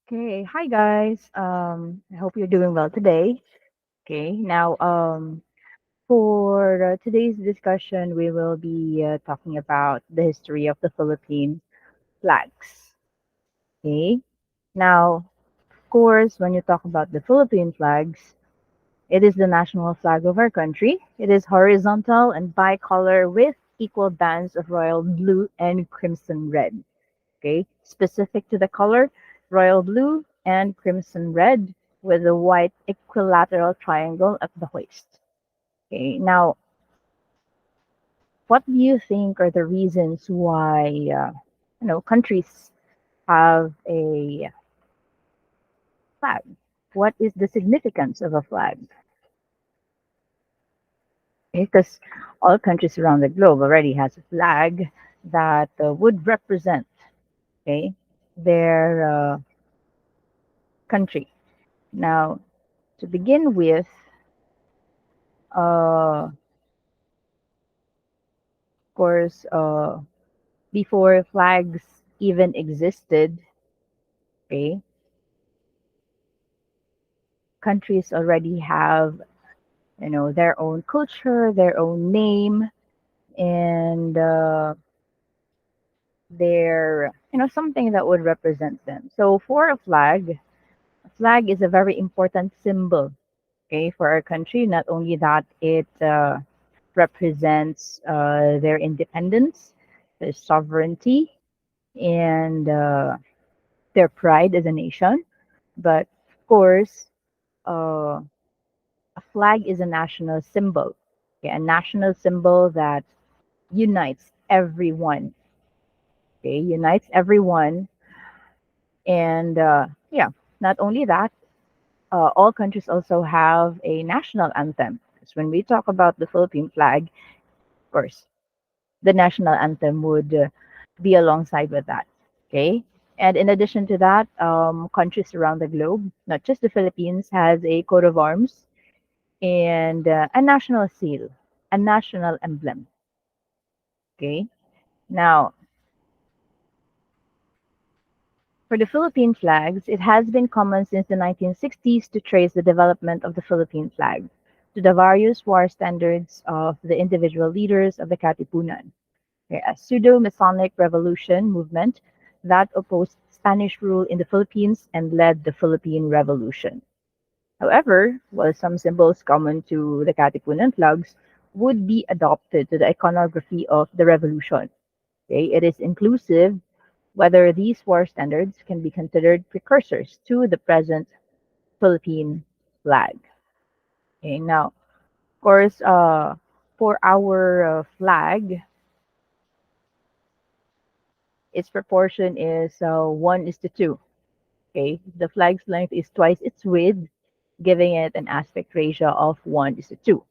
Okay, hi guys. I hope you're doing well today. Okay, now for today's discussion, we will be talking about the history of the Philippine flags. Okay, now of course, when you talk about the Philippine flags, it is the national flag of our country. It is horizontal and bicolor with equal bands of royal blue and crimson red. Okay, specific to the color, royal blue and crimson red with a white equilateral triangle at the waist. Okay, now what do you think are the reasons why countries have a flag? What is the significance of a flag? Because all countries around the globe already has a flag that would represent, okay, their country. Now, to begin with, of course, before flags even existed, okay, countries already have, their own culture, their own name, and their, something that would represent them. So for a flag is a very important symbol, okay, for our country. Not only that, it represents their independence, their sovereignty, and their pride as a nation. But of course, uh, a flag is a national symbol, okay? A national symbol that unites everyone, okay? Unites everyone. And yeah, not only that, all countries also have a national anthem. Because when we talk about the Philippine flag, of course, the national anthem would be alongside with that. Okay. And in addition to that, countries around the globe, not just the Philippines, has a coat of arms and a national seal, a national emblem. Okay. Now, for the Philippine flags, it has been common since the 1960s to trace the development of the Philippine flag to the various war standards of the individual leaders of the Katipunan, a pseudo-Masonic revolution movement that opposed Spanish rule in the Philippines and led the Philippine Revolution. However, while some symbols common to the Katipunan flags would be adopted to the iconography of the revolution, okay, it is inclusive whether these war standards can be considered precursors to the present Philippine flag. Okay, now, of course, for our flag, its proportion is 1:2. Okay, the flag's length is twice its width, giving it an aspect ratio of 1:2.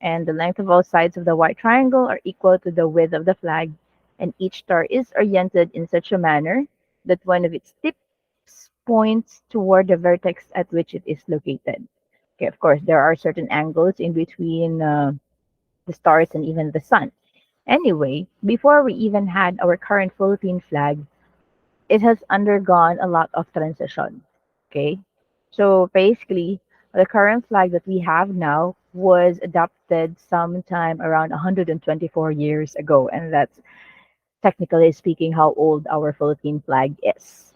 And the length of all sides of the white triangle are equal to the width of the flag, and each star is oriented in such a manner that one of its tips points toward the vertex at which it is located. Okay, of course, there are certain angles in between the stars and even the sun. Anyway, before we even had our current Philippine flag, it has undergone a lot of transition. Okay. So basically, the current flag that we have now was adopted sometime around 124 years ago. And that's technically speaking how old our Philippine flag is.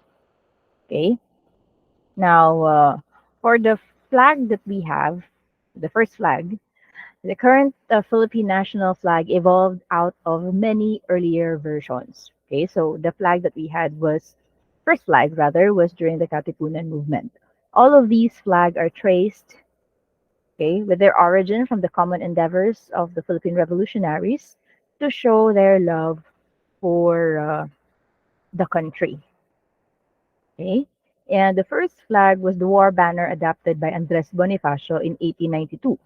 Okay. Now, for the flag that we have, the first flag, the current Philippine national flag evolved out of many earlier versions. Okay, so the flag that we had was first flag rather was during the Katipunan movement. All of these flags are traced, okay, with their origin from the common endeavors of the Philippine revolutionaries to show their love for the country. Okay, and the first flag was the war banner adapted by Andres Bonifacio in 1892.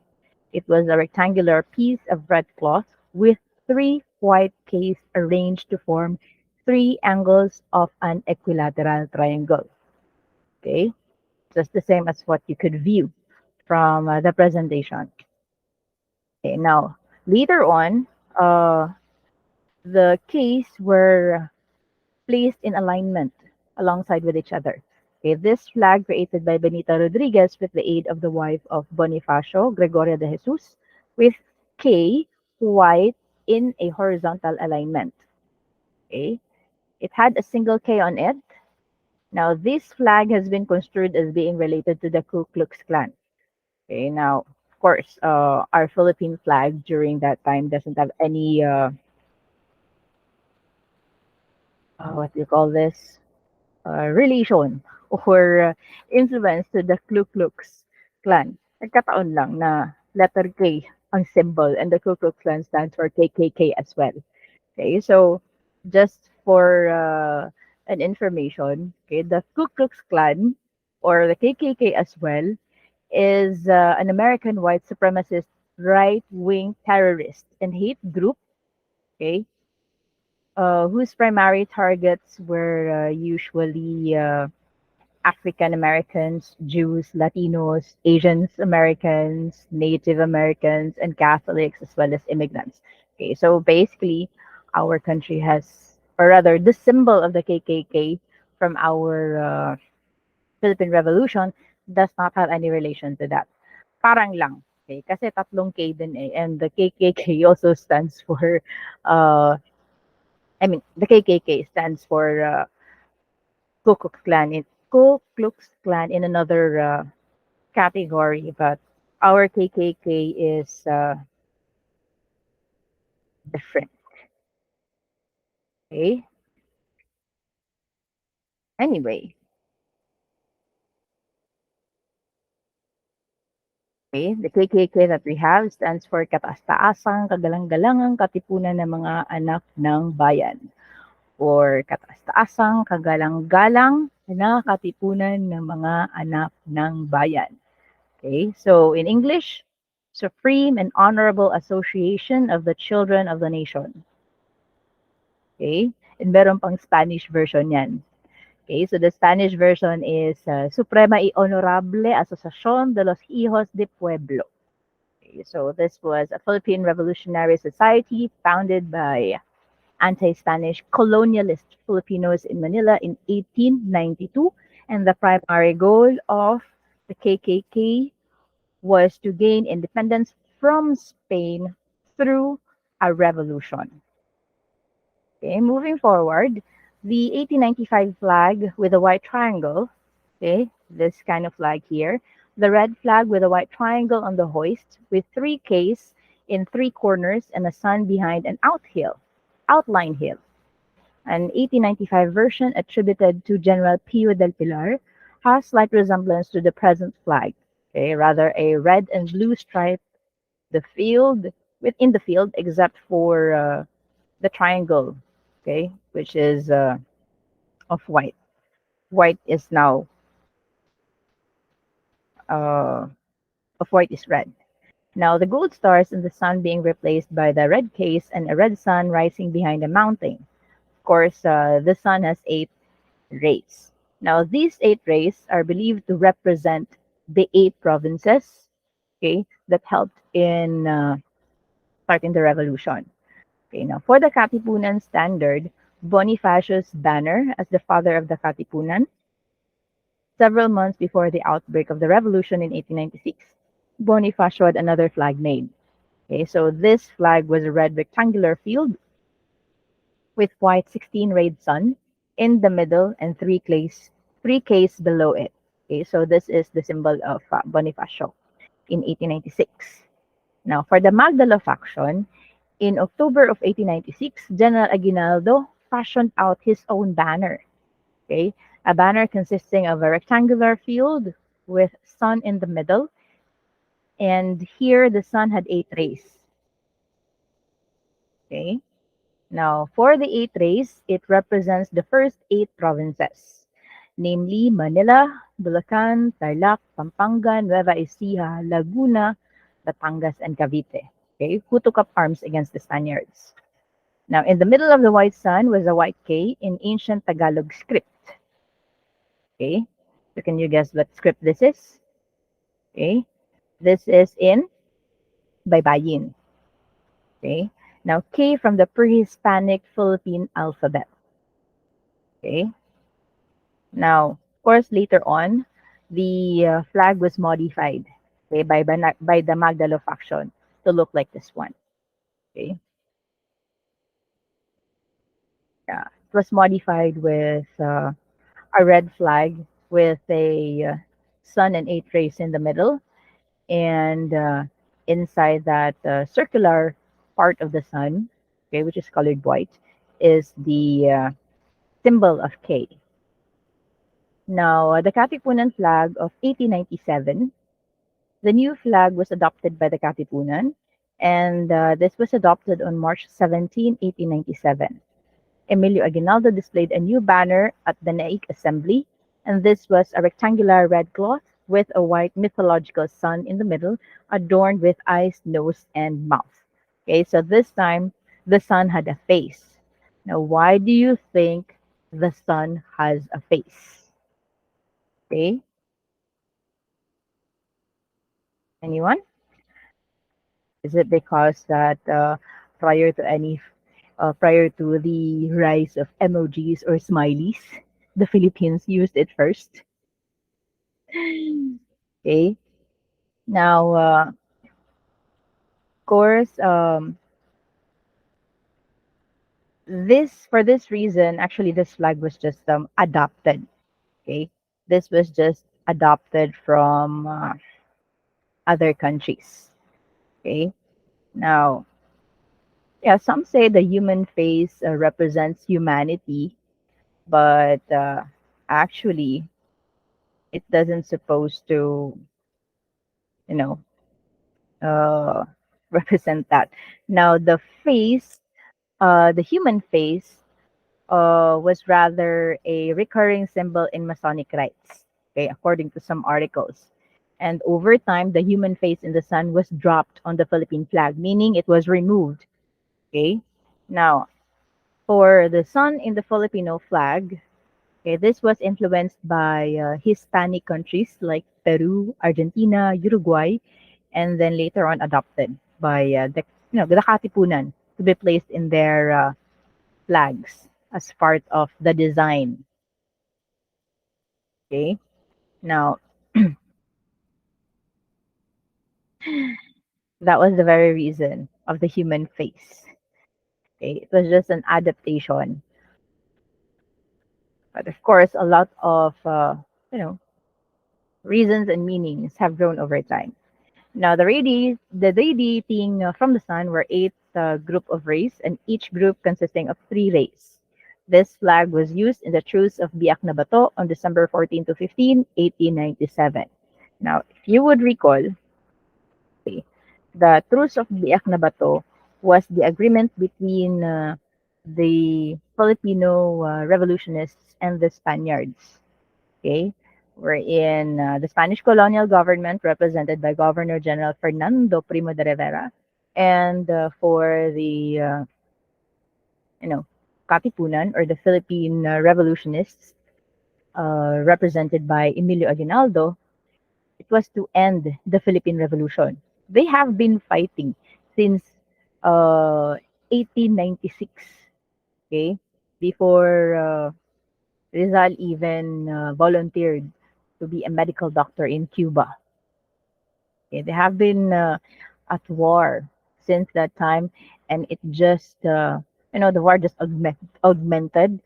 It was a rectangular piece of red cloth with three white caves arranged to form three angles of an equilateral triangle. Okay, just the same as what you could view from the presentation. Okay, now later on, the caves were placed in alignment alongside with each other. Okay, this flag created by Benita Rodriguez with the aid of the wife of Bonifacio, Gregorio de Jesus, with K white in a horizontal alignment. Okay, it had a single K on it. Now, this flag has been construed as being related to the Ku Klux Klan. Okay, now, of course, our Philippine flag during that time doesn't have any, what do you call this, relation or influence to the Ku Klux Klan. Nagkataon lang na letter K ang symbol and the Ku Klux Klan stands for KKK as well. Okay, so just for an information, okay, the Ku Klux Klan or the KKK as well is an American white supremacist right-wing terrorist and hate group, okay, whose primary targets were usually African Americans, Jews, Latinos, Asians Americans, Native Americans, and Catholics, as well as immigrants. Okay, so basically, our country has, or rather, the symbol of the KKK from our Philippine Revolution does not have any relation to that. Parang lang. Okay, kasi tatlong K din eh. And the KKK also stands for, the KKK stands for Ku Klux Klan. Ku Klux Klan in another category, but our KKK is different. Okay. Anyway, okay, the KKK that we have stands for Kataas-Taasang Kagalang-galangang Katipunan ng mga Anak ng Bayan, or Kataas-Taasang Kagalang-galang na Katipunan ng mga Anak ng Bayan. Okay, so in English, Supreme and Honorable Association of the Children of the Nation. Okay, and meron pang Spanish version yan. Okay, so the Spanish version is Suprema y Honorable Asociación de los Hijos de Pueblo. Okay, so this was a Philippine Revolutionary Society founded by anti-Spanish colonialist Filipinos in Manila in 1892, and the primary goal of the KKK was to gain independence from Spain through a revolution. Okay, moving forward, the 1895 flag with a white triangle, okay, this kind of flag here, the red flag with a white triangle on the hoist with three Ks in three corners and a sun behind an outline hill. An 1895 version attributed to General Pio del Pilar has slight resemblance to the present flag, okay, rather a red and blue stripe the field within the field except for the triangle, okay, which is of white. White is now uh, of white is red. Now the gold stars in the sun being replaced by the red case and a red sun rising behind a mountain. Of course, the sun has 8 rays. Now these 8 rays are believed to represent the 8 provinces, okay, that helped in starting the revolution. Okay, now for the Katipunan standard, Bonifacio's banner as the father of the Katipunan, several months before the outbreak of the revolution in 1896, Bonifacio had another flag made. Okay, so this flag was a red rectangular field with white 16-rayed sun in the middle and three Ks below it. Okay, so this is the symbol of Bonifacio in 1896. Now, for the Magdalo faction, in October of 1896, General Aguinaldo fashioned out his own banner. Okay, a banner consisting of a rectangular field with sun in the middle, and here the sun had 8 rays. Okay, now for the 8 rays, it represents the first 8 provinces, namely Manila, Bulacan, Tarlac, Pampanga, Nueva Ecija, Laguna, Batangas, and Cavite, okay, who took up arms against the Spaniards. Now, in the middle of the white sun was a white K in ancient Tagalog script. Okay, so can you guess what script this is? Okay, this is in Baybayin. Okay, now K from the pre-Hispanic Philippine alphabet. Okay, now course, later on, the flag was modified, okay, by the Magdalo faction to look like this one. Okay, yeah, it was modified with a red flag with a sun and eight rays in the middle, and inside that circular part of the sun, okay, which is colored white, is the symbol of K. Now, the Katipunan flag of 1897, the new flag was adopted by the Katipunan, and this was adopted on March 17, 1897. Emilio Aguinaldo displayed a new banner at the Naik Assembly, and this was a rectangular red cloth with a white mythological sun in the middle, adorned with eyes, nose, and mouth. Okay, so this time the sun had a face. Now, why do you think the sun has a face? Okay, anyone? Is it because that prior to any prior to the rise of emojis or smileys, the Philippines used it first? Okay. Now, of course, this for this reason, actually, this flag was just adopted. Okay, this was just adopted from other countries. Okay. Now, yeah, some say the human face represents humanity, but actually, it doesn't supposed to, you know, uh, represent that. Now, the face, the human face, was rather a recurring symbol in Masonic rites, okay, according to some articles. And over time, the human face in the sun was dropped on the Philippine flag, meaning it was removed. Okay. Now, for the sun in the Filipino flag, okay, this was influenced by Hispanic countries like Peru, Argentina, Uruguay, and then later on adopted by the Katipunan to be placed in their flags as part of the design. Okay. Now, that was the very reason of the human face. Okay. It was just an adaptation. But of course, a lot of, reasons and meanings have grown over time. Now, the radiating from the sun were eight group of rays, and each group consisting of three rays. This flag was used in the Truce of Biak na Bato on December 14 to 15, 1897. Now, if you would recall, okay, the Truce of Biak na Bato was the agreement between the Filipino revolutionists and the Spaniards. Okay, wherein the Spanish colonial government, represented by Governor General Fernando Primo de Rivera, and for the Katipunan or the Philippine revolutionists, represented by Emilio Aguinaldo, it was to end the Philippine Revolution. They have been fighting since uh, 1896. Okay, before Rizal even volunteered to be a medical doctor in Cuba. Okay, they have been at war since that time, and it just, the war just augmented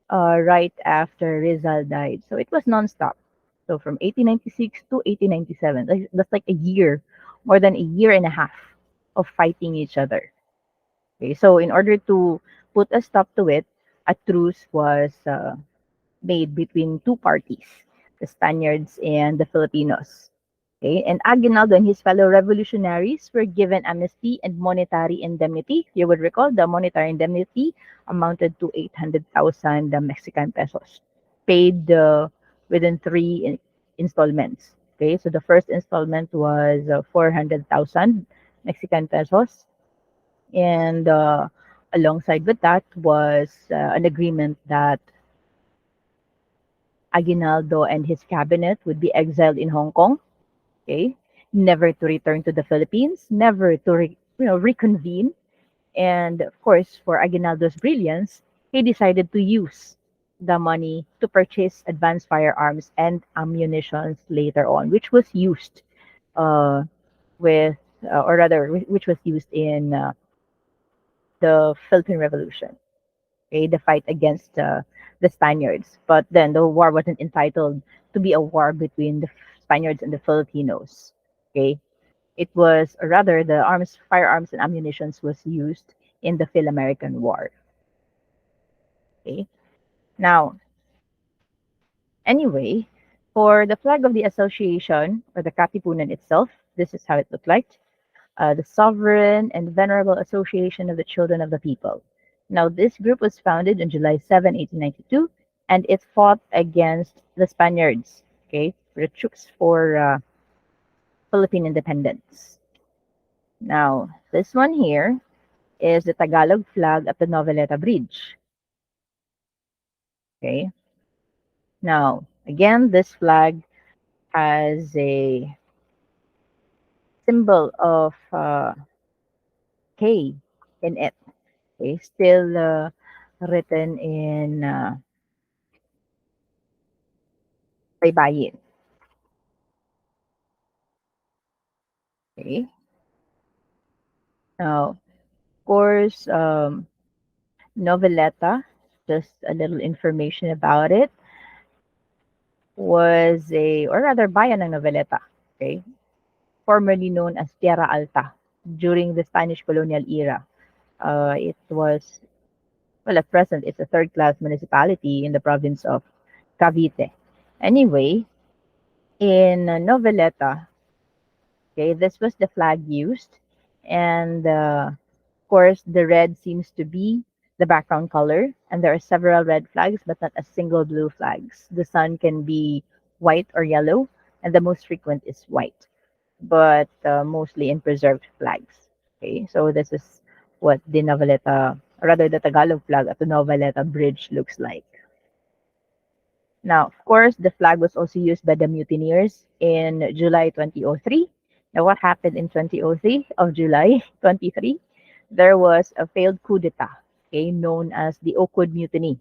right after Rizal died. So it was nonstop. So from 1896 to 1897, that's like a year, more than a year and a half of fighting each other. Okay, so in order to put a stop to it, a truce was made between two parties, the Spaniards and the Filipinos. Okay, and Aguinaldo and his fellow revolutionaries were given amnesty and monetary indemnity. You would recall the monetary indemnity amounted to 800,000 Mexican pesos, paid within installments. Okay, so the first installment was 400,000 Mexican pesos, and alongside with that was an agreement that Aguinaldo and his cabinet would be exiled in Hong Kong, okay, never to return to the Philippines, never to reconvene. And of course, for Aguinaldo's brilliance, he decided to use the money to purchase advanced firearms and ammunition later on, which was used uh, with, or rather, which was used in the Philippine Revolution, okay, the fight against the Spaniards. But then the war wasn't entitled to be a war between the Spaniards and the Filipinos. Okay, it was, or rather, the firearms, and ammunitions was used in the Phil-American War. Okay, now anyway, for the flag of the association or the Katipunan itself, this is how it looked like. The Sovereign and Venerable Association of the Children of the People. Now, this group was founded on July 7, 1892, and it fought against the Spaniards, okay, for the troops for Philippine independence. Now, this one here is the Tagalog flag at the Noveleta Bridge, okay. Now, again, this flag has a symbol of K in it, okay, still written in baybayin. Okay. Now, of course, Noveleta, just a little information about it, was a, or rather, bayan ng Noveleta, okay, formerly known as Tierra Alta during the Spanish colonial era. It was, well, at present, it's a third-class municipality in the province of Cavite. Anyway, in Noveleta, okay, this was the flag used, and of course, the red seems to be the background color, and there are several red flags, but not a single blue flags. The sun can be white or yellow, and the most frequent is white, but mostly in preserved flags. Okay, so this is what the Noveleta, or rather the Tagalog flag at the Noveleta Bridge looks like. Now, of course, the flag was also used by the mutineers in July 2003. Now, what happened in 2003 of July 23? There was a failed coup d'etat, okay, known as the Okud Mutiny.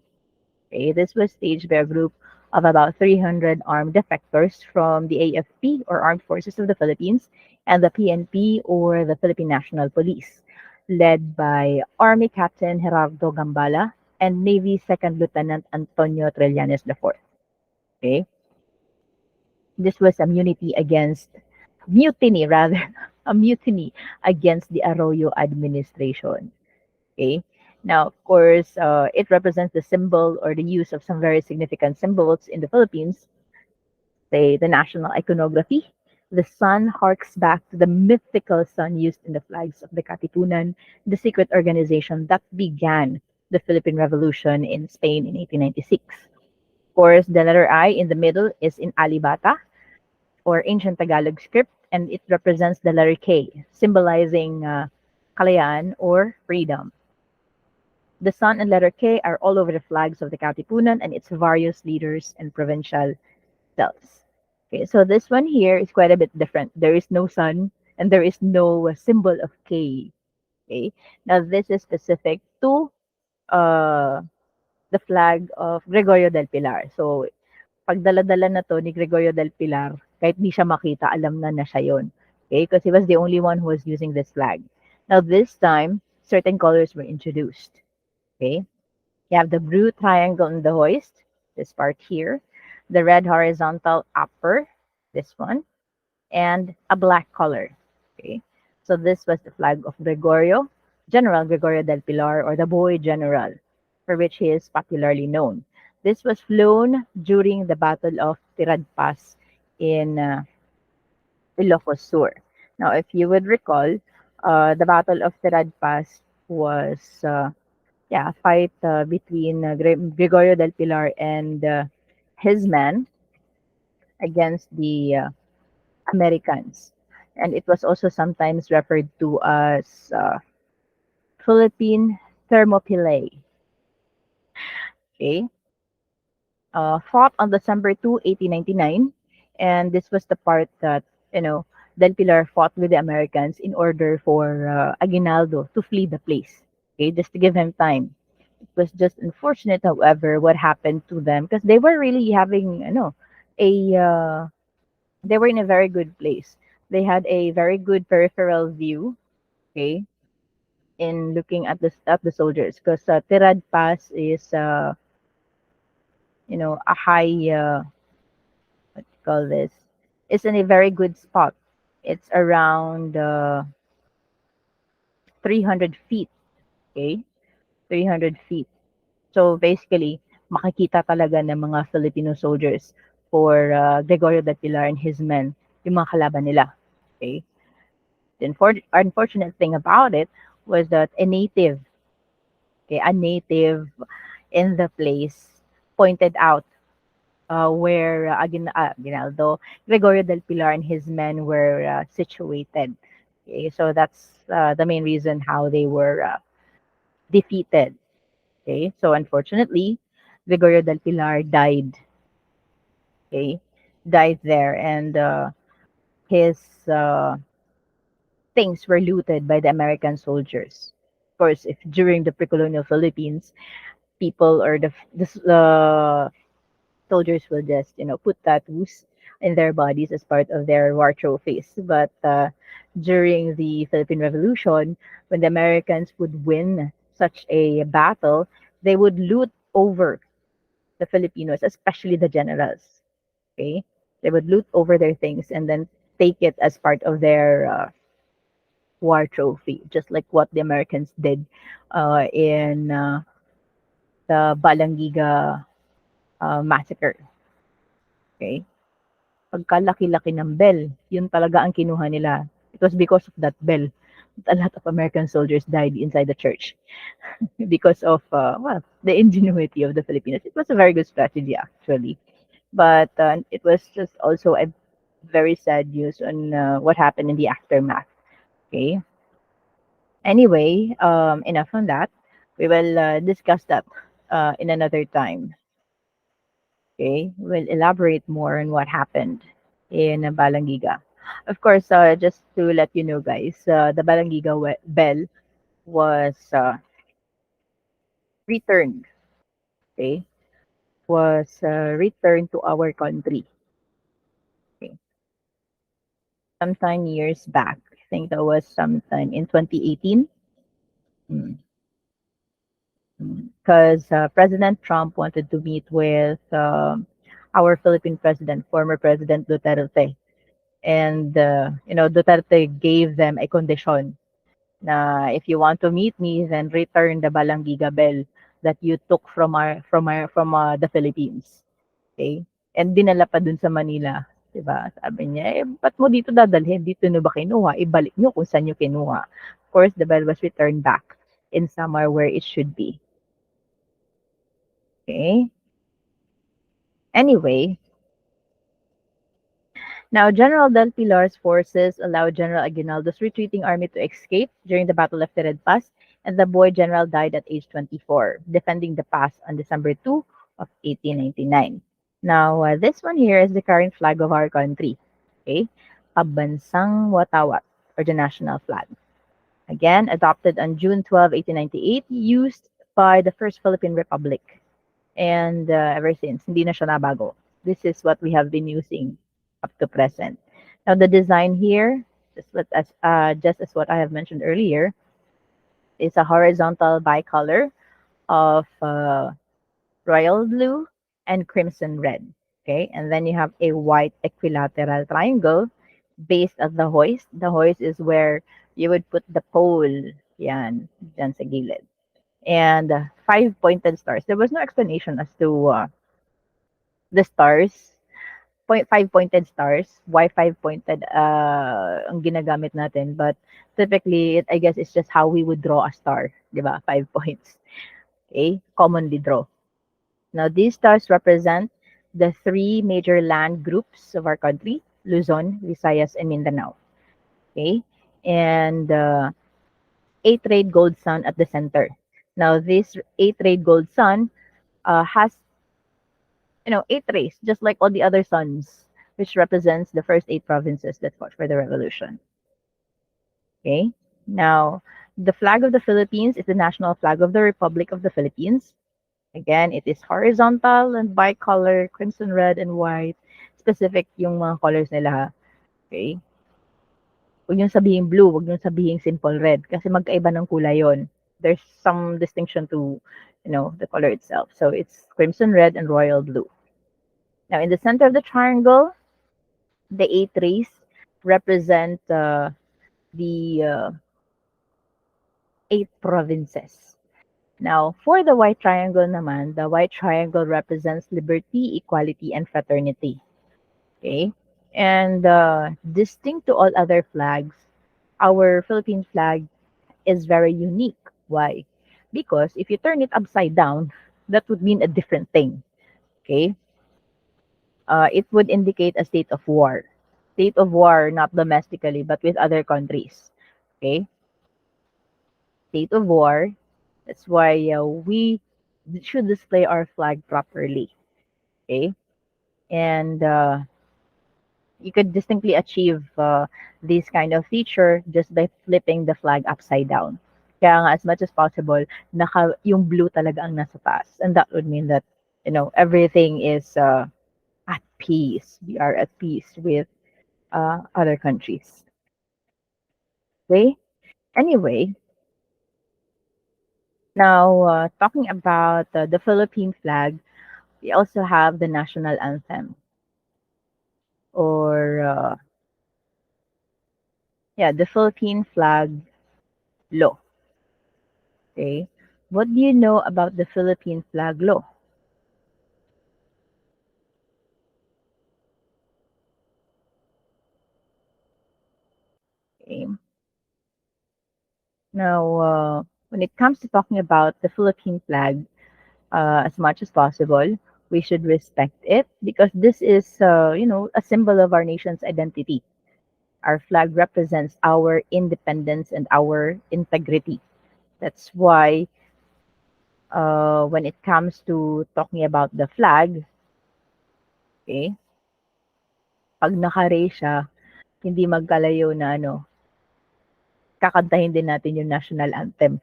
Okay, this was staged by a group of about 300 armed defectors from the AFP, or Armed Forces of the Philippines, and the PNP, or the Philippine National Police, led by Army Captain Gerardo Gambala and Navy Second Lieutenant Antonio Trillanes IV. Okay, this was a mutiny rather, a mutiny against the Arroyo administration. Okay. Now, of course, it represents the symbol or the use of some very significant symbols in the Philippines, say the national iconography. The sun harks back to the mythical sun used in the flags of the Katipunan, the secret organization that began the Philippine Revolution in Spain in 1896. Of course, the letter I in the middle is in Alibata, or ancient Tagalog script, and it represents the letter K, symbolizing kalayaan or freedom. The sun and letter K are all over the flags of the Katipunan and its various leaders and provincial cells. Okay, so this one here is quite a bit different. There is no sun and there is no symbol of K. Okay, now this is specific to uh, the flag of Gregorio del Pilar. So, pag dala-dala na to ni Gregorio del Pilar, kahit di siya makita, alam na siya yon. Okay, because he was the only one who was using this flag. Now, this time, certain colors were introduced. Okay, you have the blue triangle in the hoist, this part here, the red horizontal upper, this one, and a black color. Okay, so this was the flag of General Gregorio del Pilar, or the Boy General, for which he is popularly known. This was flown during the Battle of Tiradpas in Ilocos Sur. Now, if you would recall, the Battle of Tiradpas was a fight between Gregorio del Pilar and his men against the Americans. And it was also sometimes referred to as Philippine Thermopylae. Okay. Fought on December 2, 1899. And this was the part that, Del Pilar fought with the Americans in order for Aguinaldo to flee the place. Okay, just to give him time was just unfortunate, however, what happened to them because they were really having, a they were in a very good place. They had a very good peripheral view, okay, in looking at the soldiers because Tirad Pass is a high what do you call this? It's in a very good spot. It's around 300 feet, okay? 300 feet. So basically, makikita talaga ng mga Filipino soldiers for Gregorio del Pilar and his men, yung mga kalaban nila. Okay? The unfortunate thing about it was that a native in the place pointed out where Aguinaldo, Gregorio del Pilar and his men were situated. Okay? So that's the main reason how they were defeated. Okay, so unfortunately, Gregorio del Pilar died. Okay, died there, and his things were looted by the American soldiers. Of course, if during the pre-colonial Philippines, people or the soldiers will just put tattoos in their bodies as part of their war trophies. But during the Philippine Revolution, when the Americans would win such a battle, they would loot over the Filipinos, especially the generals. Okay, they would loot over their things and then take it as part of their war trophy, just like what the Americans did in the Balangiga massacre. Okay, pagkalaki-laki ng bell, yun talaga ang kinuha nila. It was because of that bell that a lot of American soldiers died inside the church because of the ingenuity of the Filipinos. It was a very good strategy actually, but it was just also a very sad news on what happened in the aftermath. Okay. Anyway, enough on that. We will discuss that in another time. Okay. We'll elaborate more on what happened in Balangiga. Of course, just to let you know, guys, the Balangiga bell was returned. Okay. Was returned to our country. Okay. Sometime years back. I think that was sometime in 2018. Because President Trump wanted to meet with our Philippine president, former President Duterte. And, Duterte gave them a condition na if you want to meet me, then return the Balangiga bell that you took from the Philippines. Okay? And dinala pa dun sa Manila. Diba? Sabi niya, ba't mo dito dadalhin? Dito nyo ba kinuha? Ibalik nyo kung saan nyo kinuha. Of course, the bell was returned back in somewhere where it should be. Okay. Anyway, now General Del Pilar's forces allowed General Aguinaldo's retreating army to escape during the Battle of Tirad Pass, and the boy general died at age 24, defending the pass on December 2 of 1899. Now, this one here is the current flag of our country. Okay, Pambansang Watawat, or the national flag. Again, adopted on June 12, 1898, used by the First Philippine Republic. And ever since, hindi na siya nabago. This is what we have been using up to present. Now, the design here, just as what I have mentioned earlier, is a horizontal bicolor of royal blue and crimson red. Okay, and then you have a white equilateral triangle based at the hoist. The hoist is where you would put the pole, yan, dyan sa gilid. And five pointed stars. There was no explanation as to the stars. Five pointed stars. Why five pointed ang ginagamit natin? But typically, I guess it's just how we would draw a star. Diba? 5 points. Okay? Commonly draw. Now, these stars represent the three major land groups of our country: Luzon, Visayas, and Mindanao. Okay? And eight-rayed gold sun at the center. Now, this eight-rayed gold sun has, eight rays, just like all the other suns, which represents the first eight provinces that fought for the revolution. Okay. Now, The flag of the Philippines is the national flag of the Republic of the Philippines. Again, it is horizontal and bicolor, crimson, red, and white. Specific yung mga colors nila, ha. Okay? Huwag niyong sabihin blue, huwag niyong sabihin simple red kasi magkaiba ng kulay yon. There's some distinction to, the color itself. So it's crimson red and royal blue. Now in the center of the triangle, the 8 rays represent the 8 provinces. Now, for the white triangle naman, the white triangle represents liberty, equality, and fraternity. Okay? And distinct to all other flags, our Philippine flag is very unique. Why? Because if you turn it upside down, that would mean a different thing. Okay? It would indicate a state of war. State of war, not domestically, but with other countries. Okay? State of war. That's why we should display our flag properly. Okay? And you could distinctly achieve this kind of feature just by flipping the flag upside down. Kaya nga, as much as possible, yung blue talaga ang nasa taas. And that would mean that, everything is at peace. We are at peace with other countries. Okay? Anyway, now talking about the Philippine flag, we also have the national anthem, or the Philippine flag law. Okay. What do you know about the Philippine flag law? Okay. Now, when it comes to talking about the Philippine flag, as much as possible, we should respect it because this is, a symbol of our nation's identity. Our flag represents our independence and our integrity. That's why, when it comes to talking about the flag, okay, pag naka-ray siya, hindi magkalayo na kakantahin din natin yung national anthem.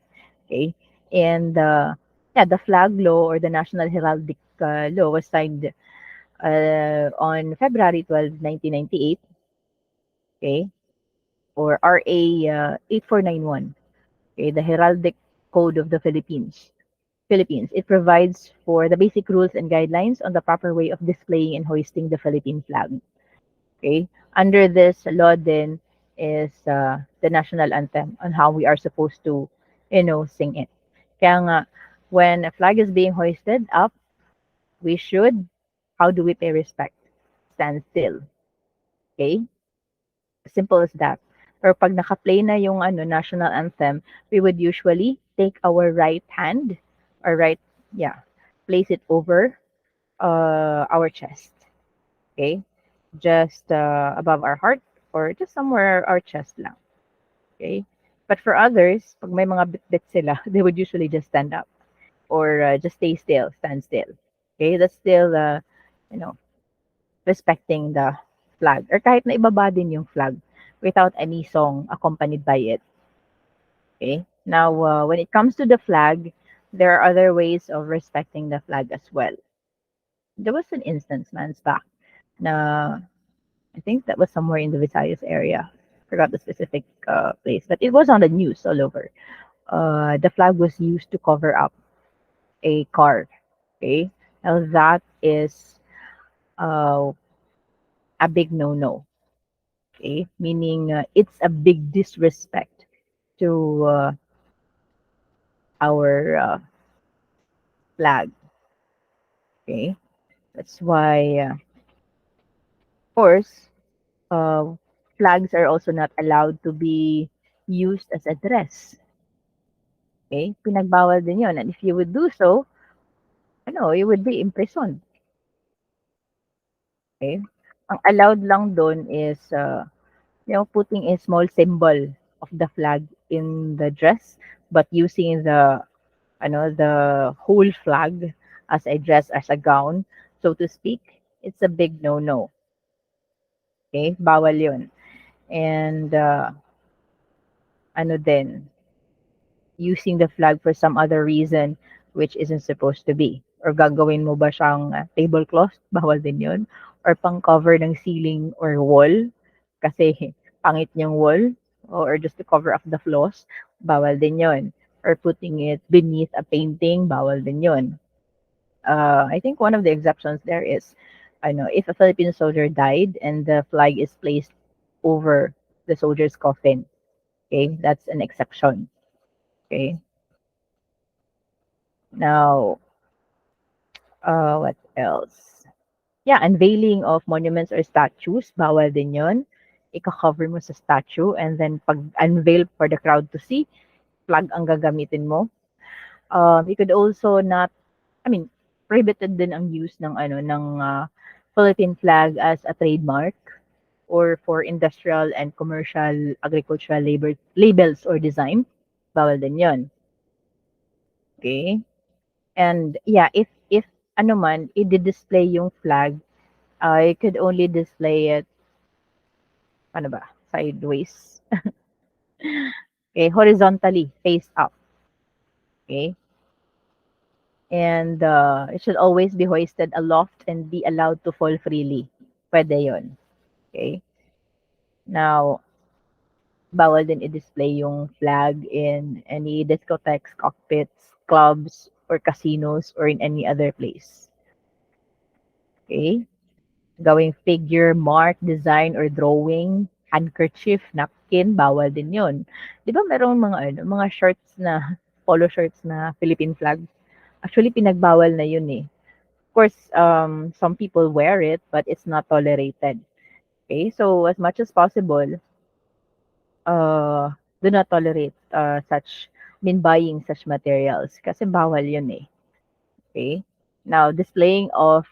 Okay? And the flag law or the National Heraldic Law was signed on February 12, 1998. Okay? Or RA 8491. Okay? The Heraldic Code of the Philippines. Philippines. It provides for the basic rules and guidelines on the proper way of displaying and hoisting the Philippine flag. Okay? Under this law then is the national anthem on how we are supposed to, sing it. Kaya nga, when a flag is being hoisted up, we should, how do we pay respect? Stand still. Okay? Simple as that. Pero pag naka-play na yung national anthem, we would usually take our right hand, or place it over our chest. Okay? Just above our heart or just somewhere our chest lang. Okay? But for others, pag may mga bit-bit sila, they would usually just stand up or just stay still, stand still. Okay? That's still, you know, respecting the flag. Or kahit na ibaba din yung flag without any song accompanied by it. Okay? Now, when it comes to the flag, there are other ways of respecting the flag as well. There was an instance, months back, na I think that was somewhere in the Visayas area. Forgot the specific place, but it was on the news all over. The flag was used to cover up a car. Okay, now that is uh, a big no-no. Okay, meaning it's a big disrespect to our flag. Okay, that's why, of course, uh, flags are also not allowed to be used as a dress. Okay? Pinagbawal din yun. And if you would do so, you would be imprisoned. Okay? Ang allowed lang doon is, putting a small symbol of the flag in the dress, but using the whole flag as a dress, as a gown, so to speak, it's a big no-no. Okay? Bawal yun. And, ano din, using the flag for some other reason which isn't supposed to be. Or gagawin mo ba siyang tablecloth? Bawal din yun. Or pang-cover ng ceiling or wall kasi pangit yung wall or just to cover up the flaws, bawal din yun. Or putting it beneath a painting, bawal din yun. I think one of the exceptions there is, I know, if a Filipino soldier died and the flag is placed over the soldier's coffin, okay, that's an exception. Okay. Now, what else? Yeah, unveiling of monuments or statues, bawal din yun. Ika-cover mo sa statue and then pag-unveil for the crowd to see, flag ang gagamitin mo. You could also not, I mean, prohibited din ang use ng ano ng Philippine flag as a trademark or for industrial and commercial agricultural labels or design. Bawal din 'yon. Okay? And yeah, if ano man i-display yung flag, you could only display it ano ba, sideways. Okay, horizontally, face up. Okay? And it should always be hoisted aloft and be allowed to fall freely. Pwede yun. Okay? Now, bawal din i-display yung flag in any discotheques, cockpits, clubs, or casinos, or in any other place. Okay? Gawing figure, mark, design, or drawing, handkerchief, napkin, bawal din yun. Di ba merong mga, mga shirts na, polo shirts na Philippine flag? Actually, pinagbawal na yun eh. Of course, some people wear it, but it's not tolerated. Okay, so as much as possible, uh, do not tolerate buying such materials kasi bawal yun eh. Okay? Now, displaying of,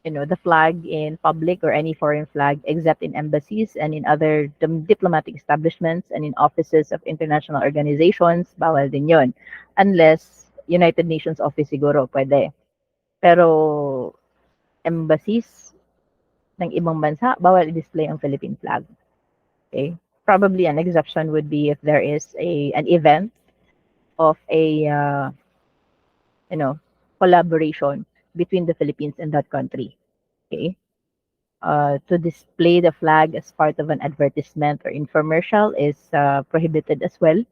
the flag in public or any foreign flag except in embassies and in other diplomatic establishments and in offices of international organizations, bawal din yun. Unless United Nations office siguro, pwede. Pero embassies ng ibang bansa, bawal i-display ang Philippine flag. Okay? Probably an exception would be if there is an event of a collaboration between the Philippines and that country. Okay? To display the flag as part of an advertisement or infomercial is prohibited as well.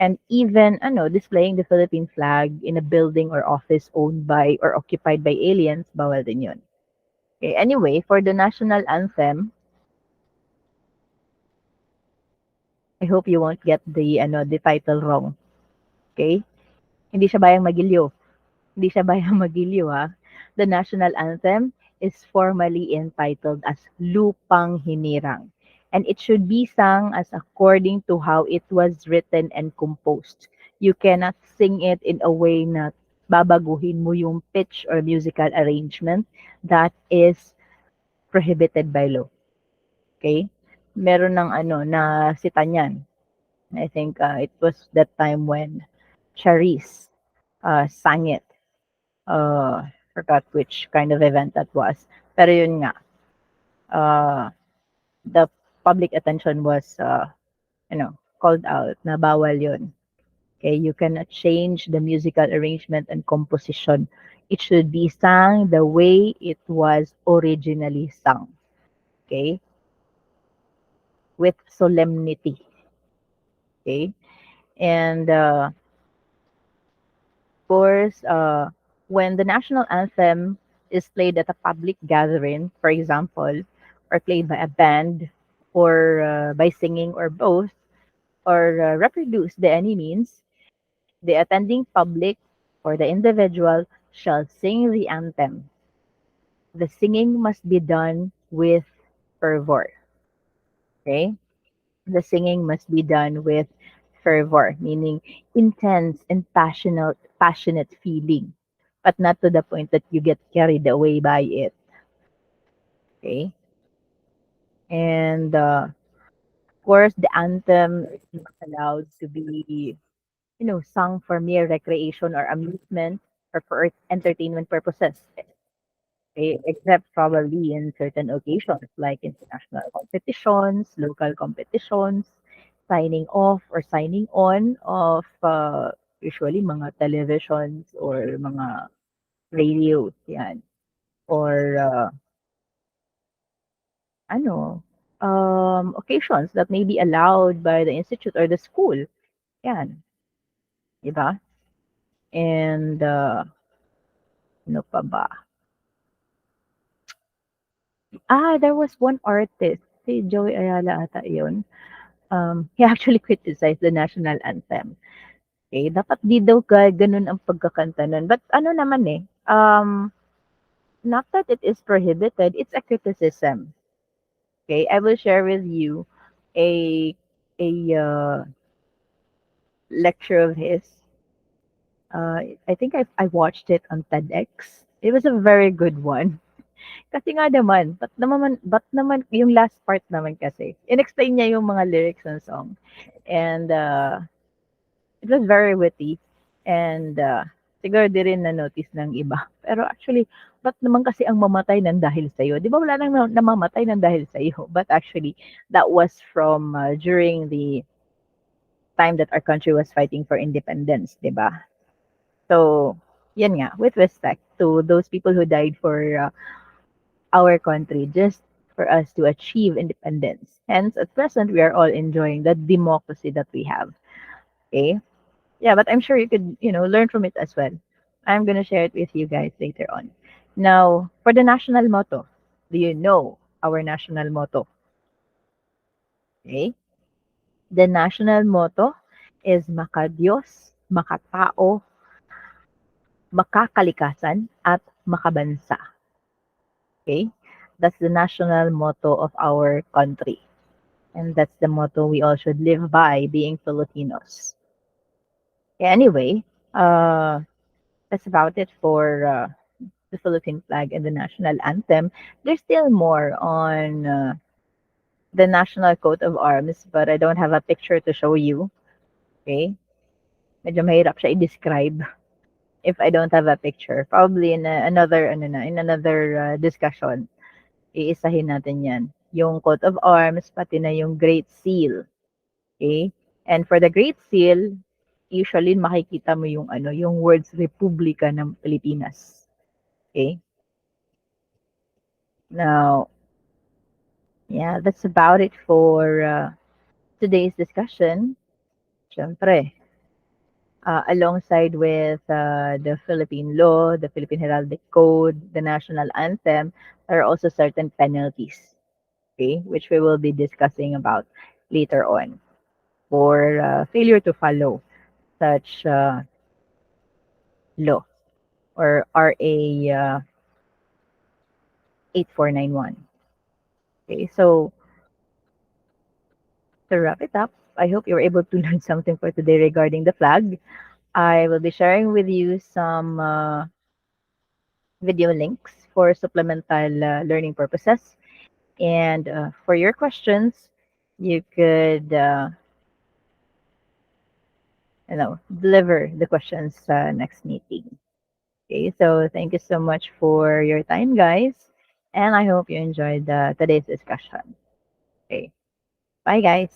And even displaying the Philippine flag in a building or office owned by or occupied by aliens, bawal din yun. Okay, anyway, for the national anthem, I hope you won't get the title wrong. Okay? Hindi siya bayang magilyo. Hindi siya bayang magilyo ha. The national anthem is formally entitled as Lupang Hinirang. And it should be sung as according to how it was written and composed. You cannot sing it in a way na babaguhin mo yung pitch or musical arrangement. That is prohibited by law. Okay? Meron ng na sita niyan. I think it was that time when Charisse sang it. Forgot which kind of event that was. Pero yun nga, the public attention was, called out na bawal yun. Okay, you cannot change the musical arrangement and composition. It should be sung the way it was originally sung. Okay, with solemnity. Okay, and course, when the national anthem is played at a public gathering, for example, or played by a band, or by singing, or both, or reproduced by any means, the attending public or the individual shall sing the anthem. The singing must be done with fervor. Okay? The singing must be done with fervor, meaning intense and passionate feeling, but not to the point that you get carried away by it. Okay? And of course, the anthem is not allowed to be, sung for mere recreation or amusement or for entertainment purposes. Okay? Except probably in certain occasions like international competitions, local competitions, signing off or signing on of usually mga televisions or mga radios yan or ano occasions that may be allowed by the institute or the school yan, 'di ba? And ano pa ba? There was one artist, si Joey Ayala ata 'yun. He actually criticized the national anthem. Okay, dapat di daw gano'n ang pagkakanta nun. But ano naman eh, not that it is prohibited, it's a criticism. Okay, I will share with you a a lecture of his. I think I watched it on TEDx. It was a very good one. Kasi nga naman, ba't naman yung last part naman kasi, inexplain niya yung mga lyrics ng song. And it was very witty and siguro di rin na-notice ng iba. Pero actually, ba't naman kasi ang mamatay ng dahil sa'yo? Di ba wala nang namamatay ng dahil sa'yo? But actually, that was from during the time that our country was fighting for independence, di ba? So, yan nga, with respect to those people who died for our country just for us to achieve independence. Hence, at present, we are all enjoying the democracy that we have. Okay? Yeah, but I'm sure you could, learn from it as well. I'm gonna share it with you guys later on. Now, for the national motto, do you know our national motto? Okay? The national motto is Makadiyos, Makatao, Makakalikasan, at Makabansa. Okay? That's the national motto of our country. And that's the motto we all should live by being Filipinos. Okay, anyway, that's about it for the Philippine flag and the national anthem. There's still more on the national coat of arms, but I don't have a picture to show you. Okay? Medyo mahirap siya i-describe if I don't have a picture. Probably in another discussion, iisahin natin 'yan. Yung coat of arms pati na yung Great Seal. Okay? And for the Great Seal, usually makikita mo yung yung words Republika ng Pilipinas. Okay? Now, yeah, that's about it for today's discussion. Siyempre, alongside with the Philippine law, the Philippine Heraldic Code, the national anthem, there are also certain penalties, okay, which we will be discussing about later on for failure to follow such law or RA 8491. Okay, so to wrap it up, I hope you were able to learn something for today regarding the flag. I will be sharing with you some video links for supplemental learning purposes. And for your questions, you could, deliver the questions next meeting. Okay, so thank you so much for your time, guys. And I hope you enjoyed today's discussion. Okay, bye, guys.